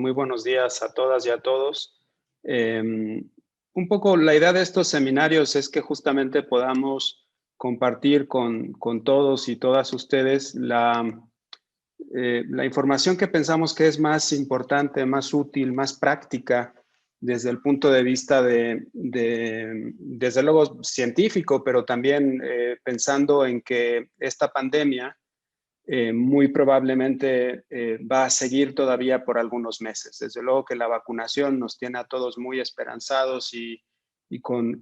muy buenos días a todas y a todos. Un poco la idea de estos seminarios es que justamente podamos compartir con todos y todas ustedes la información que pensamos que es más importante, más útil, más práctica desde el punto de vista desde luego, científico, pero también pensando en que esta pandemia muy probablemente va a seguir todavía por algunos meses. Desde luego que la vacunación nos tiene a todos muy esperanzados y con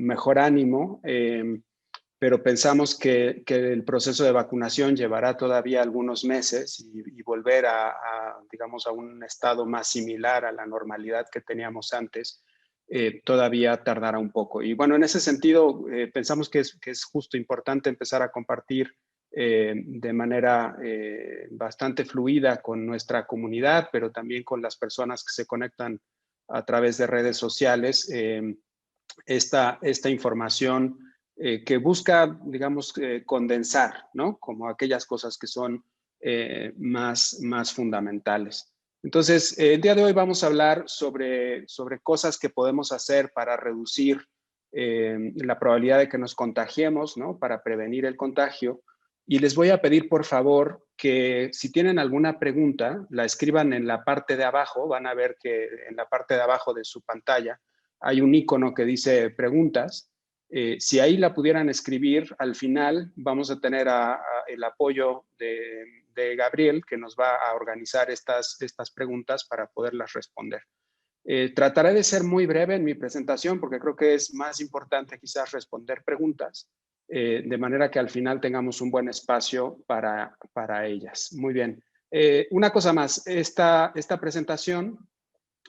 mejor ánimo, pero pensamos que el proceso de vacunación llevará todavía algunos meses y volver digamos, a un estado más similar a la normalidad que teníamos antes, todavía tardará un poco. Y bueno, en ese sentido, pensamos que es justo importante empezar a compartir de manera bastante fluida con nuestra comunidad, pero también con las personas que se conectan a través de redes sociales, esta información que busca, digamos, condensar, ¿no? Como aquellas cosas que son más fundamentales. Entonces, el día de hoy vamos a hablar sobre cosas que podemos hacer para reducir la probabilidad de que nos contagiemos, ¿no? Para prevenir el contagio. Y les voy a pedir, por favor, que si tienen alguna pregunta, la escriban en la parte de abajo. Van a ver que en la parte de abajo de su pantalla hay un icono que dice preguntas. Si ahí la pudieran escribir, al final vamos a tener el apoyo de Gabriel, que nos va a organizar estas preguntas para poderlas responder. Trataré de ser muy breve en mi presentación porque creo que es más importante quizás responder preguntas, de manera que al final tengamos un buen espacio para ellas. Muy bien. Una cosa más, esta presentación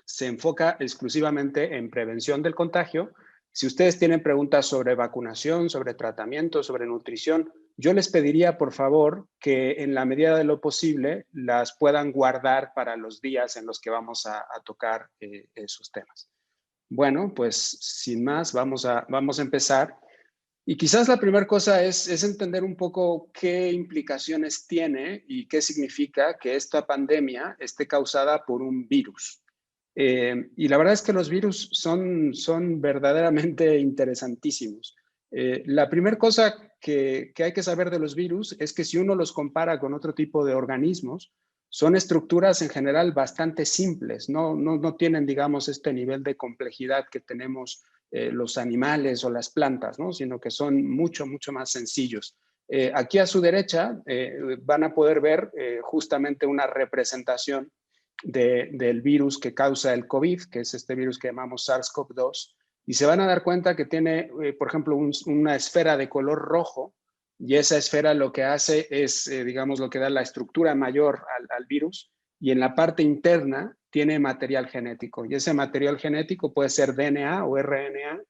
se enfoca exclusivamente en prevención del contagio. Si ustedes tienen preguntas sobre vacunación, sobre tratamiento, sobre nutrición, yo les pediría, por favor, que en la medida de lo posible las puedan guardar para los días en los que vamos a tocar esos temas. Bueno, pues sin más, vamos a empezar. Y quizás la primera cosa es entender un poco qué implicaciones tiene y qué significa que esta pandemia esté causada por un virus. Y la verdad es que los virus son verdaderamente interesantísimos. La primera cosa que hay que saber de los virus es que si uno los compara con otro tipo de organismos, son estructuras en general bastante simples, no tienen, digamos, este nivel de complejidad que tenemos los animales o las plantas, ¿no? Sino que son mucho más sencillos. Aquí a su derecha van a poder ver justamente una representación del virus que causa el COVID, que es este virus que llamamos SARS-CoV-2, y se van a dar cuenta que tiene, por ejemplo, una esfera de color rojo, y esa esfera lo que hace es, digamos, lo que da la estructura mayor al virus, y en la parte interna tiene material genético, y ese material genético puede ser DNA o RNA,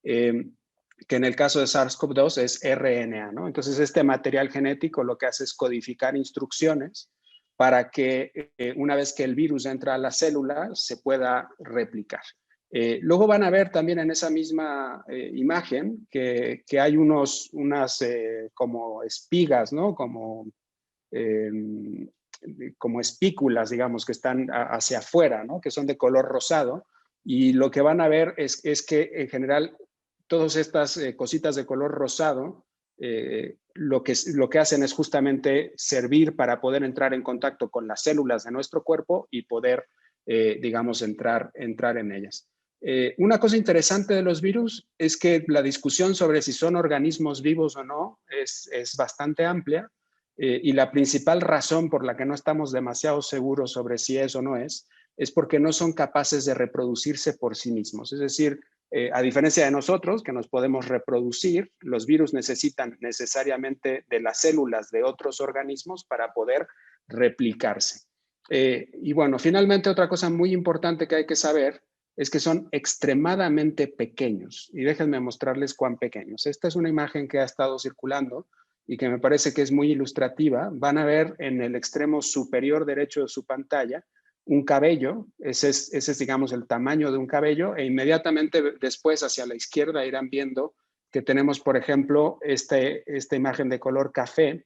que en el caso de SARS-CoV-2 es RNA, ¿no? Entonces, este material genético lo que hace es codificar instrucciones para que una vez que el virus entra a la célula se pueda replicar. Luego van a ver también en esa misma imagen que hay unas como espigas, ¿no? Como espículas, digamos, que están hacia afuera, ¿no? Que son de color rosado. Y lo que van a ver es que en general todas estas cositas de color rosado lo que hacen es justamente servir para poder entrar en contacto con las células de nuestro cuerpo y poder, digamos, entrar en ellas. Una cosa interesante de los virus es que la discusión sobre si son organismos vivos o no es bastante amplia, y la principal razón por la que no estamos demasiado seguros sobre si es o no es porque no son capaces de reproducirse por sí mismos. Es decir, a diferencia de nosotros, que nos podemos reproducir, los virus necesitan necesariamente de las células de otros organismos para poder replicarse. Y bueno, finalmente otra cosa muy importante que hay que saber es que son extremadamente pequeños. Y déjenme mostrarles cuán pequeños. Esta es una imagen que ha estado circulando y que me parece que es muy ilustrativa. Van a ver en el extremo superior derecho de su pantalla un cabello, ese es, digamos, el tamaño de un cabello, e inmediatamente después hacia la izquierda irán viendo que tenemos, por ejemplo, esta imagen de color café,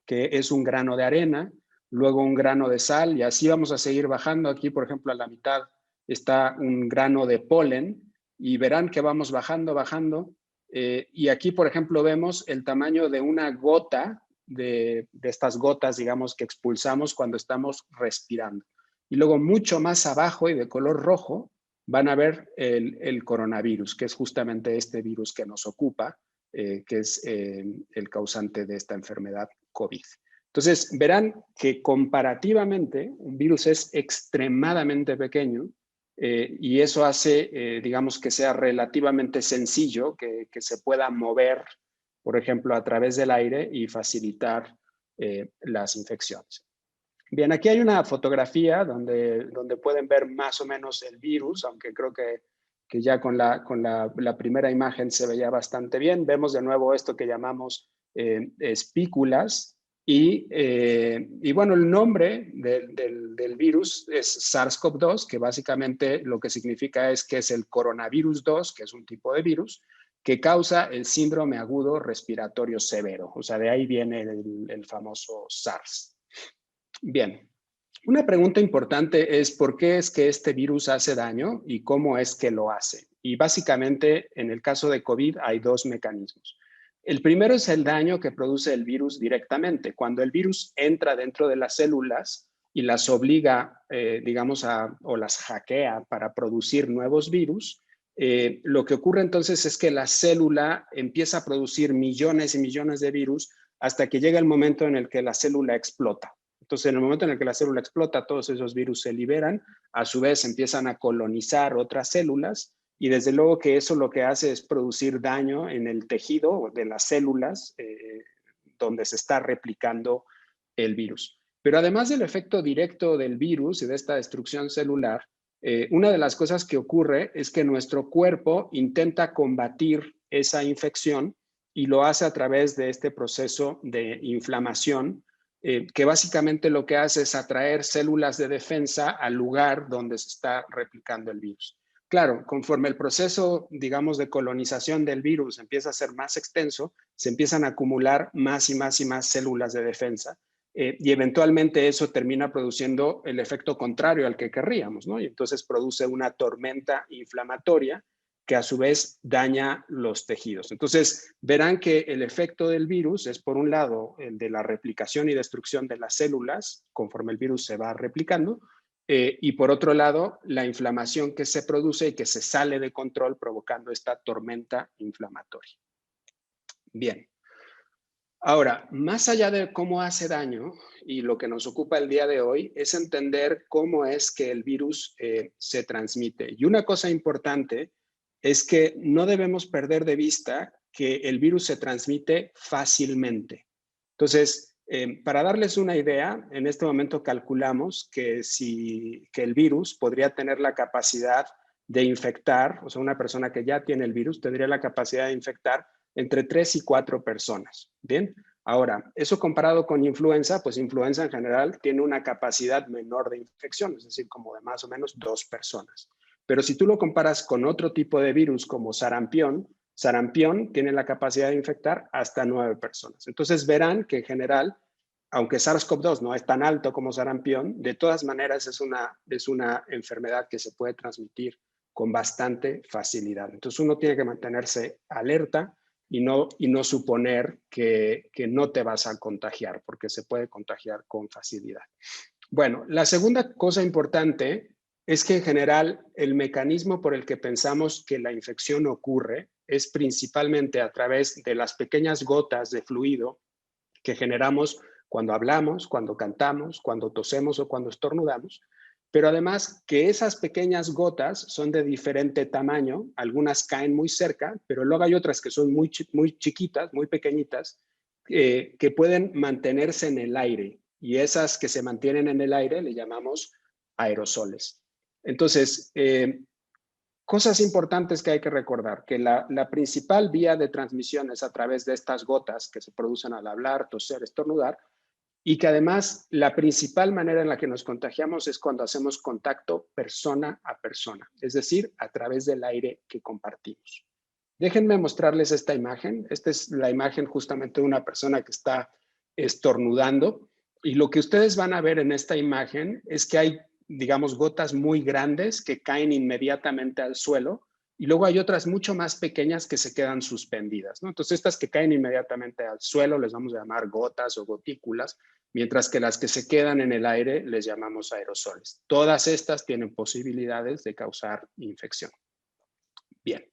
que es un grano de arena. luego un grano de sal y así vamos a seguir bajando. Aquí, por ejemplo, a la mitad está un grano de polen y verán que vamos bajando, bajando. Y aquí, por ejemplo, vemos el tamaño de una gota de estas gotas, digamos, que expulsamos cuando estamos respirando. Y luego mucho más abajo y de color rojo van a ver el coronavirus, que es justamente este virus que nos ocupa, que es el causante de esta enfermedad COVID. Entonces, verán que comparativamente un virus es extremadamente pequeño y eso hace, digamos, que sea relativamente sencillo, que se pueda mover, por ejemplo, a través del aire y facilitar las infecciones. Bien, aquí hay una fotografía donde pueden ver más o menos el virus, aunque creo que ya con la primera imagen se veía bastante bien. Vemos de nuevo esto que llamamos espículas y bueno, el nombre del virus es SARS-CoV-2, que básicamente lo que significa es que es el coronavirus 2, que es un tipo de virus, que causa el síndrome agudo respiratorio severo. O sea, de ahí viene el famoso SARS. Bien, una pregunta importante es ¿por qué es que este virus hace daño y cómo es que lo hace? Y básicamente, en el caso de COVID hay dos mecanismos. El primero es el daño que produce el virus directamente. Cuando el virus entra dentro de las células y las obliga, digamos, o las hackea para producir nuevos virus, lo que ocurre entonces es que la célula empieza a producir millones y millones de virus hasta que llega el momento en el que la célula explota. Entonces, en el momento en el que la célula explota, todos esos virus se liberan, a su vez empiezan a colonizar otras células y desde luego que eso lo que hace es producir daño en el tejido de las células donde se está replicando el virus. Pero además del efecto directo del virus y de esta destrucción celular, una de las cosas que ocurre es que nuestro cuerpo intenta combatir esa infección y lo hace a través de este proceso de inflamación que básicamente lo que hace es atraer células de defensa al lugar donde se está replicando el virus. Claro, conforme el proceso, digamos, de colonización del virus empieza a ser más extenso, se empiezan a acumular más y más y más células de defensa y eventualmente eso termina produciendo el efecto contrario al que querríamos, ¿no? Y entonces produce una tormenta inflamatoria que a su vez daña los tejidos. Entonces, verán que el efecto del virus es, por un lado, el de la replicación y destrucción de las células conforme el virus se va replicando, y por otro lado, la inflamación que se produce y que se sale de control provocando esta tormenta inflamatoria. Bien. Ahora, más allá de cómo hace daño, y lo que nos ocupa el día de hoy, es entender cómo es que el virus se transmite. Y una cosa importante es que no debemos perder de vista que el virus se transmite fácilmente. Entonces, para darles una idea, en este momento calculamos que el virus podría tener la capacidad de infectar, o sea, una persona que ya tiene el virus tendría la capacidad de infectar entre 3 y 4 personas. Bien, ahora, eso comparado con influenza, pues influenza en general tiene una capacidad menor de infección, es decir, como de más o menos 2 personas. Pero si tú lo comparas con otro tipo de virus como sarampión, sarampión tiene la capacidad de infectar hasta 9 personas. Entonces verán que en general, aunque SARS-CoV-2 no es tan alto como sarampión, de todas maneras es una enfermedad que se puede transmitir con bastante facilidad. Entonces uno tiene que mantenerse alerta y no suponer que no te vas a contagiar, porque se puede contagiar con facilidad. Bueno, la segunda cosa importante es que en general el mecanismo por el que pensamos que la infección ocurre es principalmente a través de las pequeñas gotas de fluido que generamos cuando hablamos, cuando cantamos, cuando tosemos o cuando estornudamos, pero además que esas pequeñas gotas son de diferente tamaño, algunas caen muy cerca, pero luego hay otras que son muy chiquitas, muy pequeñitas, que pueden mantenerse en el aire y esas que se mantienen en el aire le llamamos aerosoles. Entonces, cosas importantes que hay que recordar, que la principal vía de transmisión es a través de estas gotas que se producen al hablar, toser, estornudar, y que además la principal manera en la que nos contagiamos es cuando hacemos contacto persona a persona, es decir, a través del aire que compartimos. Déjenme mostrarles esta imagen. Esta es la imagen justamente de una persona que está estornudando. Y lo que ustedes van a ver en esta imagen es que hay, digamos, gotas muy grandes que caen inmediatamente al suelo y luego hay otras mucho más pequeñas que se quedan suspendidas, ¿no? Entonces, estas que caen inmediatamente al suelo les vamos a llamar gotas o gotículas, mientras que las que se quedan en el aire les llamamos aerosoles. Todas estas tienen posibilidades de causar infección. Bien.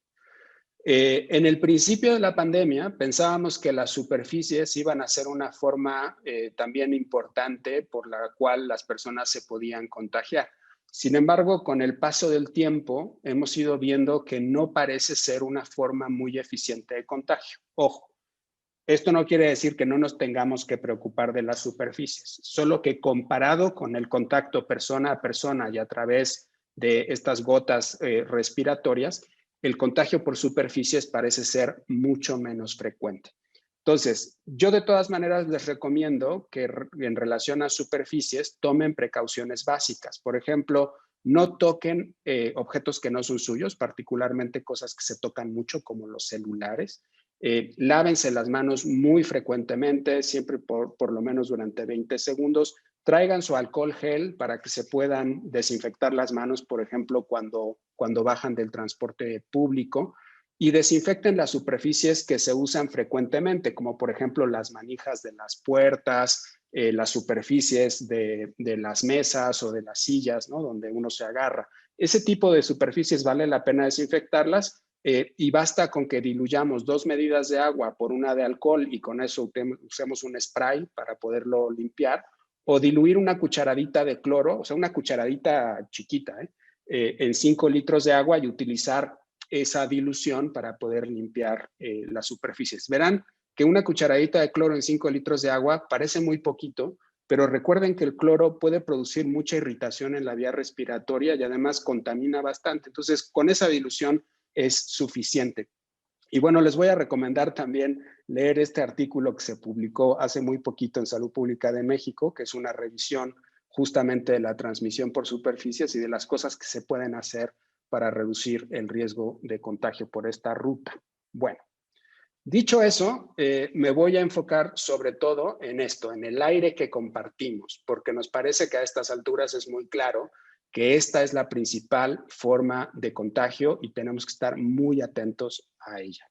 En el principio de la pandemia pensábamos que las superficies iban a ser una forma también importante por la cual las personas se podían contagiar. Sin embargo, con el paso del tiempo hemos ido viendo que no parece ser una forma muy eficiente de contagio. Ojo, esto no quiere decir que no nos tengamos que preocupar de las superficies, solo que comparado con el contacto persona a persona y a través de estas gotas respiratorias, el contagio por superficies parece ser mucho menos frecuente. Entonces, yo de todas maneras les recomiendo que en relación a superficies tomen precauciones básicas. Por ejemplo, no toquen objetos que no son suyos, particularmente cosas que se tocan mucho como los celulares. Lávense las manos muy frecuentemente, siempre por lo menos durante 20 segundos. Traigan su alcohol gel para que se puedan desinfectar las manos, por ejemplo, cuando bajan del transporte público. Y desinfecten las superficies que se usan frecuentemente, como por ejemplo las manijas de las puertas, las superficies de las mesas o de las sillas, ¿no? Donde uno se agarra. Ese tipo de superficies vale la pena desinfectarlas. Y basta con que diluyamos 2 medidas de agua por una de alcohol y con eso usemos un spray para poderlo limpiar, o diluir una cucharadita de cloro, o sea, una cucharadita chiquita, en 5 litros de agua y utilizar esa dilución para poder limpiar las superficies. Verán que una cucharadita de cloro en 5 litros de agua parece muy poquito, pero recuerden que el cloro puede producir mucha irritación en la vía respiratoria y además contamina bastante. Entonces, con esa dilución es suficiente. Y bueno, les voy a recomendar también leer este artículo que se publicó hace muy poquito en Salud Pública de México, que es una revisión justamente de la transmisión por superficies y de las cosas que se pueden hacer para reducir el riesgo de contagio por esta ruta. Bueno, dicho eso, me voy a enfocar sobre todo en esto, en el aire que compartimos, porque nos parece que a estas alturas es muy claro que esta es la principal forma de contagio y tenemos que estar muy atentos a ella.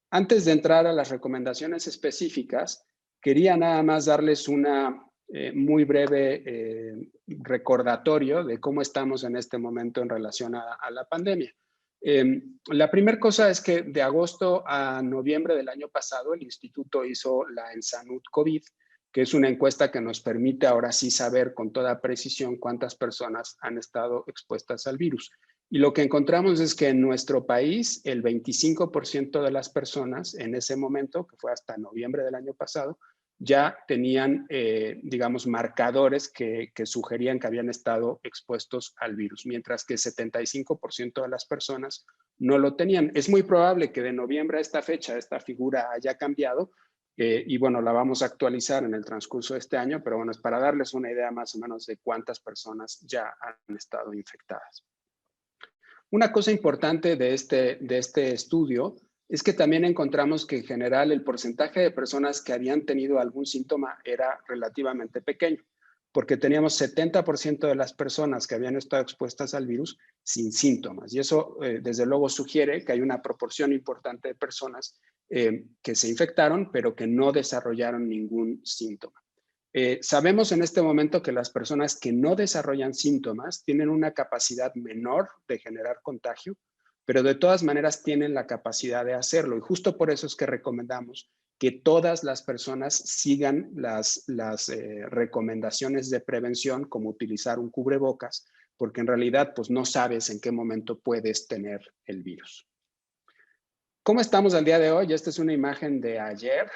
Antes de entrar a las recomendaciones específicas, quería nada más darles una muy breve recordatorio de cómo estamos en este momento en relación a la pandemia. La primera cosa es que de agosto a noviembre del año pasado el instituto hizo la Ensanud COVID, que es una encuesta que nos permite ahora sí saber con toda precisión cuántas personas han estado expuestas al virus. Y lo que encontramos es que en nuestro país el 25% de las personas en ese momento, que fue hasta noviembre del año pasado, ya tenían, digamos, marcadores que sugerían que habían estado expuestos al virus, mientras que el 75% de las personas no lo tenían. Es muy probable que de noviembre a esta fecha esta figura haya cambiado y bueno, la vamos a actualizar en el transcurso de este año, pero bueno, es para darles una idea más o menos de cuántas personas ya han estado infectadas. Una cosa importante de este estudio es que también encontramos que en general el porcentaje de personas que habían tenido algún síntoma era relativamente pequeño, porque teníamos 70% de las personas que habían estado expuestas al virus sin síntomas. Y eso, desde luego, sugiere que hay una proporción importante de personas que se infectaron, pero que no desarrollaron ningún síntoma. Sabemos en este momento que las personas que no desarrollan síntomas tienen una capacidad menor de generar contagio, pero de todas maneras tienen la capacidad de hacerlo. Y justo por eso es que recomendamos que todas las personas sigan las recomendaciones de prevención, como utilizar un cubrebocas, porque en realidad pues no sabes en qué momento puedes tener el virus. ¿Cómo estamos al día de hoy? Esta es una imagen de ayer.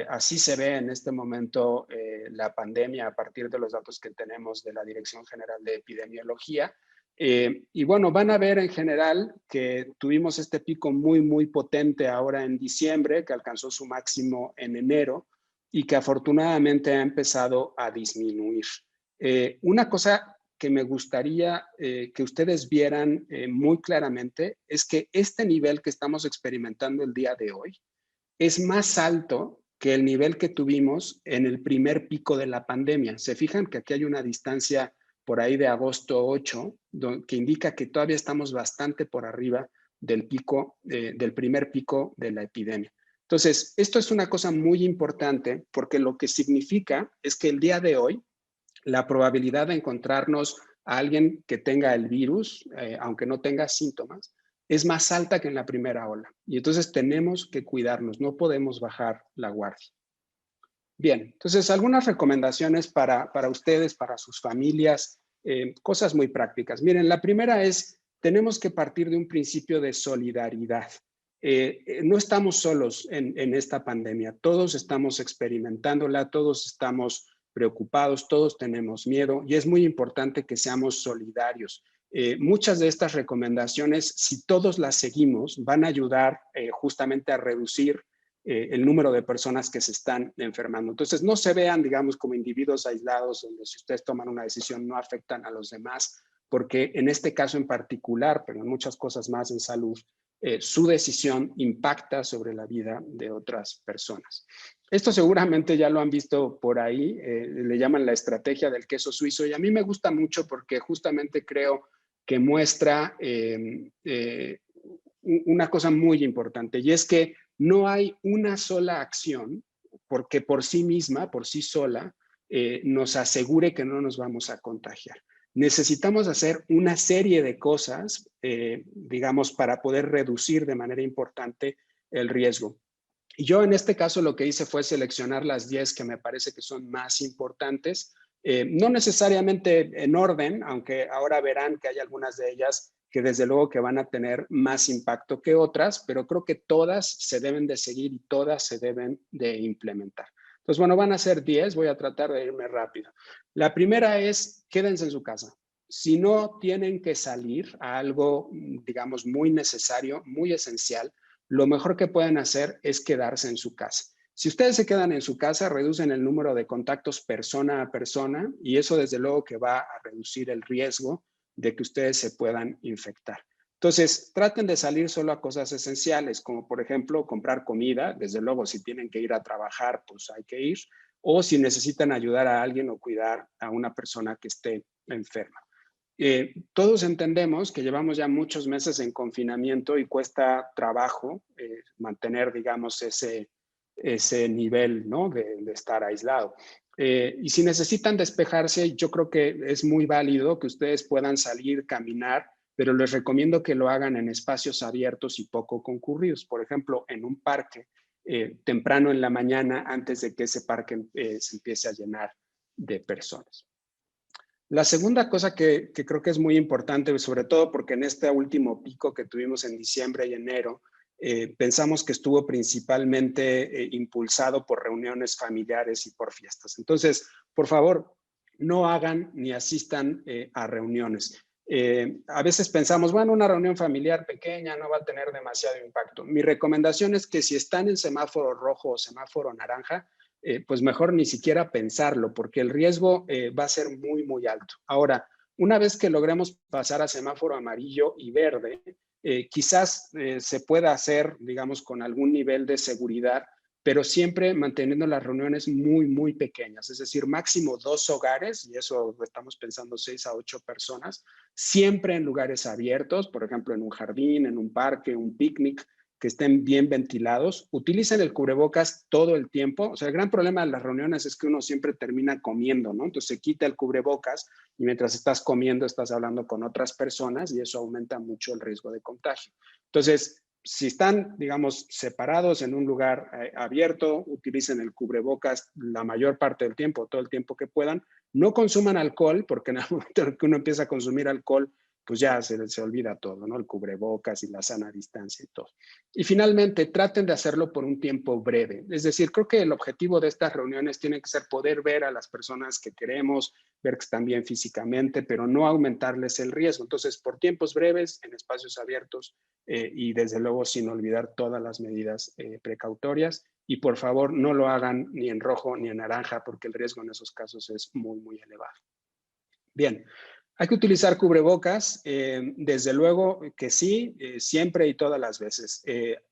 Así se ve en este momento la pandemia a partir de los datos que tenemos de la Dirección General de Epidemiología. Y bueno, van a ver en general que tuvimos este pico muy potente ahora en diciembre, que alcanzó su máximo en enero y que afortunadamente ha empezado a disminuir. Una cosa que me gustaría que ustedes vieran muy claramente es que este nivel que estamos experimentando el día de hoy es más alto que el nivel que tuvimos en el primer pico de la pandemia. Se fijan que aquí hay una distancia por ahí de agosto 8, que indica que todavía estamos bastante por arriba del pico, del primer pico de la epidemia. Entonces, esto es una cosa muy importante porque lo que significa es que el día de hoy, la probabilidad de encontrarnos a alguien que tenga el virus, aunque no tenga síntomas, es más alta que en la primera ola. Y entonces tenemos que cuidarnos, no podemos bajar la guardia. Bien, entonces algunas recomendaciones para ustedes, para sus familias, cosas muy prácticas. Miren, la primera es, tenemos que partir de un principio de solidaridad. No estamos solos en esta pandemia, todos estamos experimentándola, todos estamos preocupados, todos tenemos miedo y es muy importante que seamos solidarios. Muchas de estas recomendaciones, si todos las seguimos, van a ayudar justamente a reducir el número de personas que se están enfermando. Entonces, no se vean, digamos, como individuos aislados, donde si ustedes toman una decisión no afectan a los demás, porque en este caso en particular, pero en muchas cosas más en salud, su decisión impacta sobre la vida de otras personas. Esto seguramente ya lo han visto por ahí, le llaman la estrategia del queso suizo y a mí me gusta mucho porque justamente creo que muestra una cosa muy importante y es que no hay una sola acción porque por sí misma, por sí sola, nos asegure que no nos vamos a contagiar. Necesitamos hacer una serie de cosas, digamos, para poder reducir de manera importante el riesgo. Y yo en este caso lo que hice fue seleccionar las 10 que me parece que son más importantes, no necesariamente en orden, aunque ahora verán que hay algunas de ellas que desde luego que van a tener más impacto que otras, pero creo que todas se deben de seguir y todas se deben de implementar. Entonces, bueno, van a ser 10, voy a tratar de irme rápido. La primera es, quédense en su casa. Si no tienen que salir a algo, digamos, muy necesario, muy esencial, lo mejor que pueden hacer es quedarse en su casa. Si ustedes se quedan en su casa, reducen el número de contactos persona a persona y eso desde luego que va a reducir el riesgo de que ustedes se puedan infectar. Entonces, traten de salir solo a cosas esenciales, como por ejemplo comprar comida. Desde luego, si tienen que ir a trabajar, pues hay que ir. O si necesitan ayudar a alguien o cuidar a una persona que esté enferma. Todos entendemos que llevamos ya muchos meses en confinamiento y cuesta trabajo mantener, digamos, ese nivel, ¿no? de estar aislado. Y si necesitan despejarse, yo creo que es muy válido que ustedes puedan salir, caminar, pero les recomiendo que lo hagan en espacios abiertos y poco concurridos. Por ejemplo, en un parque, temprano en la mañana, antes de que ese parque se empiece a llenar de personas. La segunda cosa que creo que es muy importante, sobre todo porque en este último pico que tuvimos en diciembre y enero, pensamos que estuvo principalmente impulsado por reuniones familiares y por fiestas. Entonces, por favor, no hagan ni asistan a reuniones. A veces pensamos, bueno, una reunión familiar pequeña no va a tener demasiado impacto. Mi recomendación es que si están en semáforo rojo o semáforo naranja, pues mejor ni siquiera pensarlo, porque el riesgo va a ser muy, muy alto. Ahora, una vez que logremos pasar a semáforo amarillo y verde, quizás se pueda hacer, digamos, con algún nivel de seguridad, pero siempre manteniendo las reuniones muy, muy pequeñas, es decir, máximo 2 hogares, y eso estamos pensando 6 a 8 personas, siempre en lugares abiertos, por ejemplo, en un jardín, en un parque, un picnic, que estén bien ventilados, utilicen el cubrebocas todo el tiempo. O sea, el gran problema de las reuniones es que uno siempre termina comiendo, ¿no? Entonces se quita el cubrebocas y mientras estás comiendo estás hablando con otras personas y eso aumenta mucho el riesgo de contagio. Entonces, si están, digamos, separados en un lugar abierto, utilicen el cubrebocas la mayor parte del tiempo, todo el tiempo que puedan. No consuman alcohol, porque en el momento en que uno empieza a consumir alcohol, pues ya se olvida todo, ¿no? El cubrebocas y la sana distancia y todo. Y finalmente, traten de hacerlo por un tiempo breve. Es decir, creo que el objetivo de estas reuniones tiene que ser poder ver a las personas que queremos, ver que están bien físicamente, pero no aumentarles el riesgo. Entonces, por tiempos breves, en espacios abiertos y desde luego sin olvidar todas las medidas precautorias. Y por favor, no lo hagan ni en rojo ni en naranja, porque el riesgo en esos casos es muy, muy elevado. Bien, hay que utilizar cubrebocas, desde luego que sí, siempre y todas las veces.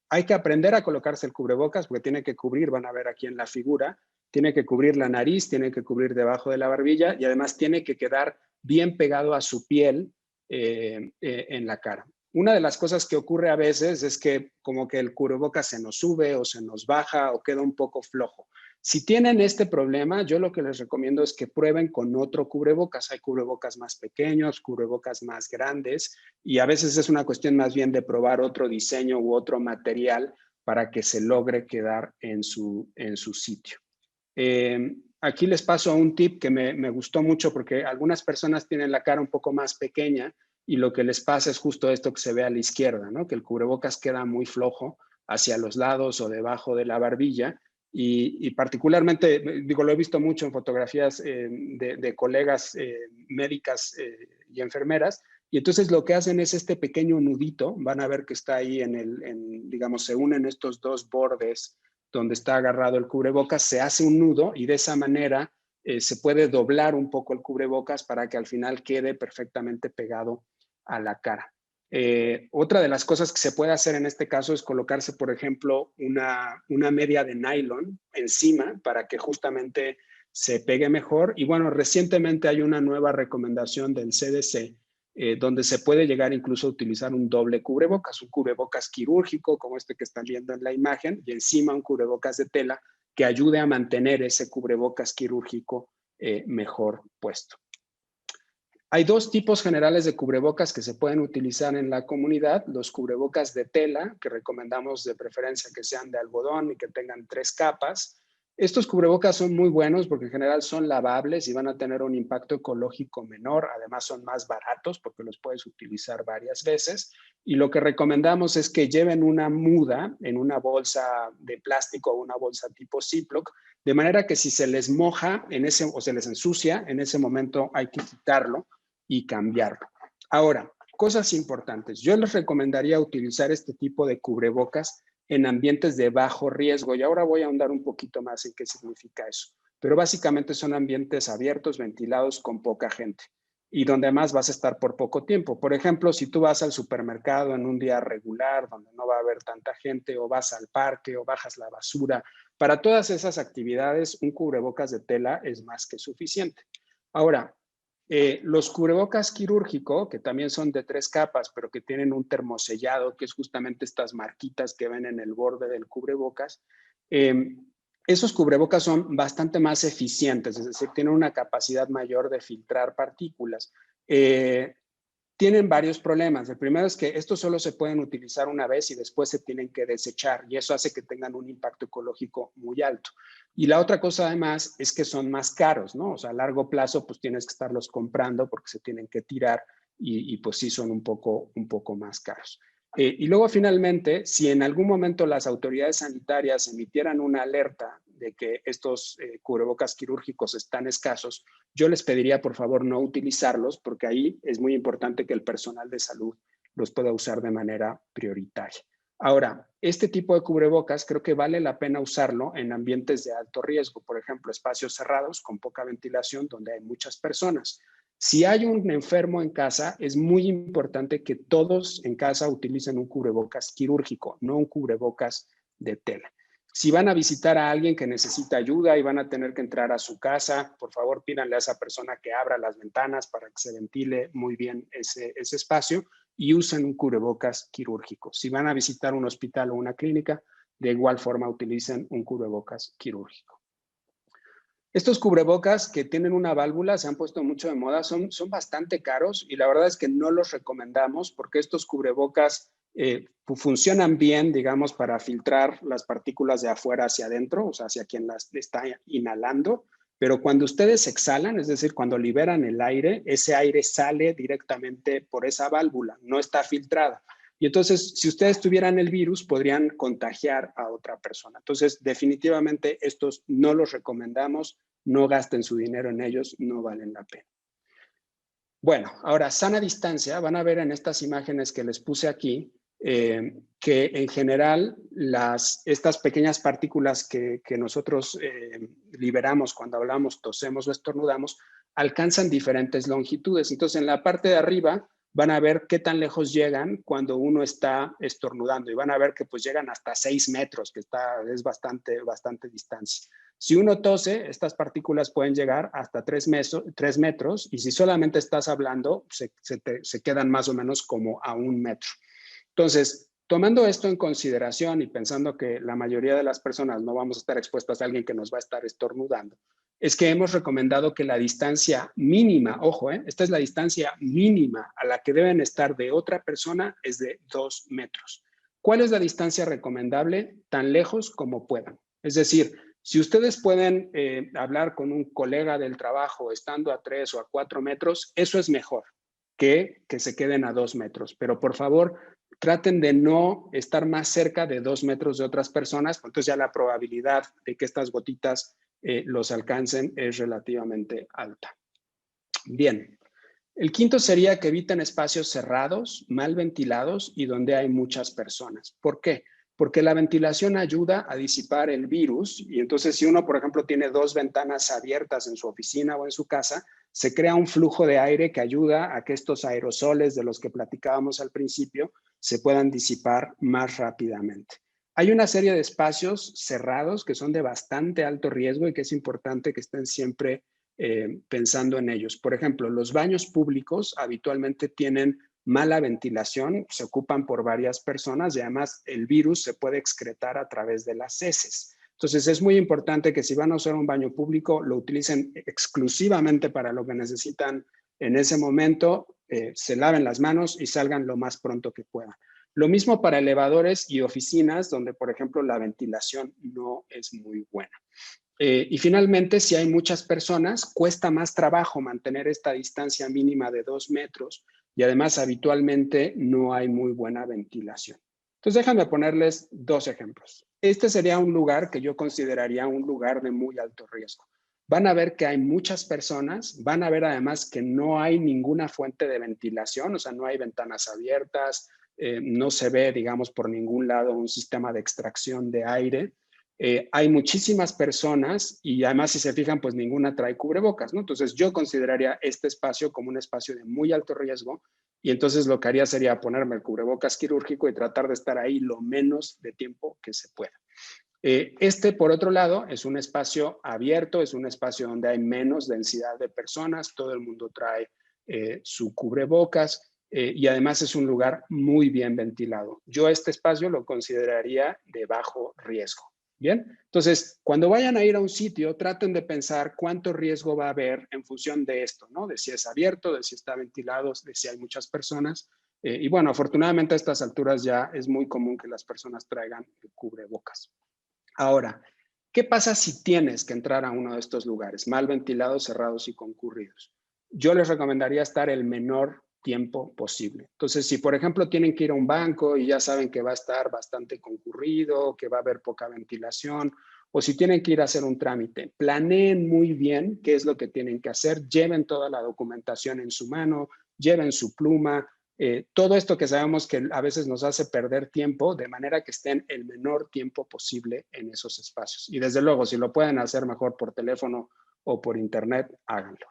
hay que aprender a colocarse el cubrebocas porque tiene que cubrir, van a ver aquí en la figura, tiene que cubrir la nariz, tiene que cubrir debajo de la barbilla y además tiene que quedar bien pegado a su piel en la cara. Una de las cosas que ocurre a veces es que como que el cubrebocas se nos sube o se nos baja o queda un poco flojo. Si tienen este problema, yo lo que les recomiendo es que prueben con otro cubrebocas. Hay cubrebocas más pequeños, cubrebocas más grandes y a veces es una cuestión más bien de probar otro diseño u otro material para que se logre quedar en su sitio. Aquí les paso un tip que me gustó mucho porque algunas personas tienen la cara un poco más pequeña y lo que les pasa es justo esto que se ve a la izquierda, ¿no? Que el cubrebocas queda muy flojo hacia los lados o debajo de la barbilla y particularmente, digo, lo he visto mucho en fotografías de colegas médicas y enfermeras y entonces lo que hacen es este pequeño nudito, van a ver que está ahí digamos, se unen estos dos bordes donde está agarrado el cubrebocas, se hace un nudo y de esa manera se puede doblar un poco el cubrebocas para que al final quede perfectamente pegado a la cara. Otra de las cosas que se puede hacer en este caso es colocarse, por ejemplo, una media de nylon encima para que justamente se pegue mejor. Y bueno, recientemente hay una nueva recomendación del CDC donde se puede llegar incluso a utilizar un doble cubrebocas, un cubrebocas quirúrgico como este que están viendo en la imagen y encima un cubrebocas de tela que ayude a mantener ese cubrebocas quirúrgico mejor puesto. Hay dos tipos generales de cubrebocas que se pueden utilizar en la comunidad, los cubrebocas de tela, que recomendamos de preferencia que sean de algodón y que tengan 3 capas. Estos cubrebocas son muy buenos porque en general son lavables y van a tener un impacto ecológico menor, además son más baratos porque los puedes utilizar varias veces y lo que recomendamos es que lleven una muda en una bolsa de plástico o una bolsa tipo Ziploc, de manera que si se les moja o se les ensucia, en ese momento hay que quitarlo y cambiarlo. Ahora, cosas importantes. Yo les recomendaría utilizar este tipo de cubrebocas en ambientes de bajo riesgo y ahora voy a ahondar un poquito más en qué significa eso. Pero básicamente son ambientes abiertos, ventilados, con poca gente y donde además vas a estar por poco tiempo. Por ejemplo, si tú vas al supermercado en un día regular donde no va a haber tanta gente o vas al parque o bajas la basura, para todas esas actividades un cubrebocas de tela es más que suficiente. Ahora, los cubrebocas quirúrgico, que también son de 3 capas, pero que tienen un termosellado, que es justamente estas marquitas que ven en el borde del cubrebocas, esos cubrebocas son bastante más eficientes, es decir, tienen una capacidad mayor de filtrar partículas. Tienen varios problemas. El primero es que estos solo se pueden utilizar una vez y después se tienen que desechar y eso hace que tengan un impacto ecológico muy alto. Y la otra cosa además es que son más caros, ¿no? O sea, a largo plazo pues tienes que estarlos comprando porque se tienen que tirar y pues sí son un poco más caros. Y luego finalmente, si en algún momento las autoridades sanitarias emitieran una alerta de que estos cubrebocas quirúrgicos están escasos, yo les pediría por favor no utilizarlos porque ahí es muy importante que el personal de salud los pueda usar de manera prioritaria. Ahora, este tipo de cubrebocas creo que vale la pena usarlo en ambientes de alto riesgo, por ejemplo, espacios cerrados con poca ventilación donde hay muchas personas. Si hay un enfermo en casa, es muy importante que todos en casa utilicen un cubrebocas quirúrgico, no un cubrebocas de tela. Si van a visitar a alguien que necesita ayuda y van a tener que entrar a su casa, por favor pídanle a esa persona que abra las ventanas para que se ventile muy bien ese espacio y usen un cubrebocas quirúrgico. Si van a visitar un hospital o una clínica, de igual forma utilicen un cubrebocas quirúrgico. Estos cubrebocas que tienen una válvula se han puesto mucho de moda, son bastante caros y la verdad es que no los recomendamos porque estos cubrebocas funcionan bien, digamos, para filtrar las partículas de afuera hacia adentro, o sea, hacia quien las está inhalando, pero cuando ustedes exhalan, es decir, cuando liberan el aire, ese aire sale directamente por esa válvula, no está filtrada. Y entonces, si ustedes tuvieran el virus, podrían contagiar a otra persona. Entonces, definitivamente, estos no los recomendamos, no gasten su dinero en ellos, no valen la pena. Bueno, ahora, sana distancia, van a ver en estas imágenes que les puse aquí, que en general estas pequeñas partículas que nosotros liberamos cuando hablamos, tosemos o estornudamos, alcanzan diferentes longitudes. Entonces, en la parte de arriba van a ver qué tan lejos llegan cuando uno está estornudando y van a ver que pues llegan hasta 6 metros, que es bastante distancia. Si uno tose, estas partículas pueden llegar hasta 3 metros y si solamente estás hablando, se quedan más o menos como a 1 metro. Entonces, tomando esto en consideración y pensando que la mayoría de las personas no vamos a estar expuestas a alguien que nos va a estar estornudando, es que hemos recomendado que la distancia mínima, ojo, esta es la distancia mínima a la que deben estar de otra persona es de 2 metros. ¿Cuál es la distancia recomendable? Tan lejos como puedan. Es decir, si ustedes pueden hablar con un colega del trabajo estando a 3 o a 4 metros, eso es mejor que se queden a 2 metros. Pero por favor, traten de no estar más cerca de 2 metros de otras personas, entonces ya la probabilidad de que estas gotitas los alcancen es relativamente alta. Bien, el quinto sería que eviten espacios cerrados, mal ventilados y donde hay muchas personas. ¿Por qué? Porque la ventilación ayuda a disipar el virus y entonces si uno, por ejemplo, tiene 2 ventanas abiertas en su oficina o en su casa, se crea un flujo de aire que ayuda a que estos aerosoles de los que platicábamos al principio se puedan disipar más rápidamente. Hay una serie de espacios cerrados que son de bastante alto riesgo y que es importante que estén siempre pensando en ellos. Por ejemplo, los baños públicos habitualmente tienen mala ventilación, se ocupan por varias personas y además el virus se puede excretar a través de las heces. Entonces es muy importante que si van a usar un baño público lo utilicen exclusivamente para lo que necesitan en ese momento, se laven las manos y salgan lo más pronto que puedan. Lo mismo para elevadores y oficinas donde, por ejemplo, la ventilación no es muy buena. Y finalmente, si hay muchas personas, cuesta más trabajo mantener esta distancia mínima de 2 metros y además habitualmente no hay muy buena ventilación. Entonces, déjame ponerles 2 ejemplos. Este sería un lugar que yo consideraría un lugar de muy alto riesgo. Van a ver que hay muchas personas, van a ver además que no hay ninguna fuente de ventilación, o sea, no hay ventanas abiertas, no se ve, digamos, por ningún lado un sistema de extracción de aire. Hay muchísimas personas y además si se fijan pues ninguna trae cubrebocas, ¿no? Entonces yo consideraría este espacio como un espacio de muy alto riesgo y entonces lo que haría sería ponerme el cubrebocas quirúrgico y tratar de estar ahí lo menos de tiempo que se pueda. Por otro lado, es un espacio abierto, es un espacio donde hay menos densidad de personas, todo el mundo trae su cubrebocas y además es un lugar muy bien ventilado. Yo este espacio lo consideraría de bajo riesgo. Bien, entonces, cuando vayan a ir a un sitio, traten de pensar cuánto riesgo va a haber en función de esto, ¿no? De si es abierto, de si está ventilado, de si hay muchas personas. Y bueno, afortunadamente a estas alturas ya es muy común que las personas traigan cubrebocas. Ahora, ¿qué pasa si tienes que entrar a uno de estos lugares, mal ventilados, cerrados y concurridos? Yo les recomendaría estar el menor tiempo posible. Entonces, si por ejemplo tienen que ir a un banco y ya saben que va a estar bastante concurrido, que va a haber poca ventilación, o si tienen que ir a hacer un trámite, planeen muy bien qué es lo que tienen que hacer, lleven toda la documentación en su mano, lleven su pluma, todo esto que sabemos que a veces nos hace perder tiempo, de manera que estén el menor tiempo posible en esos espacios. Y desde luego, si lo pueden hacer mejor por teléfono o por internet, háganlo.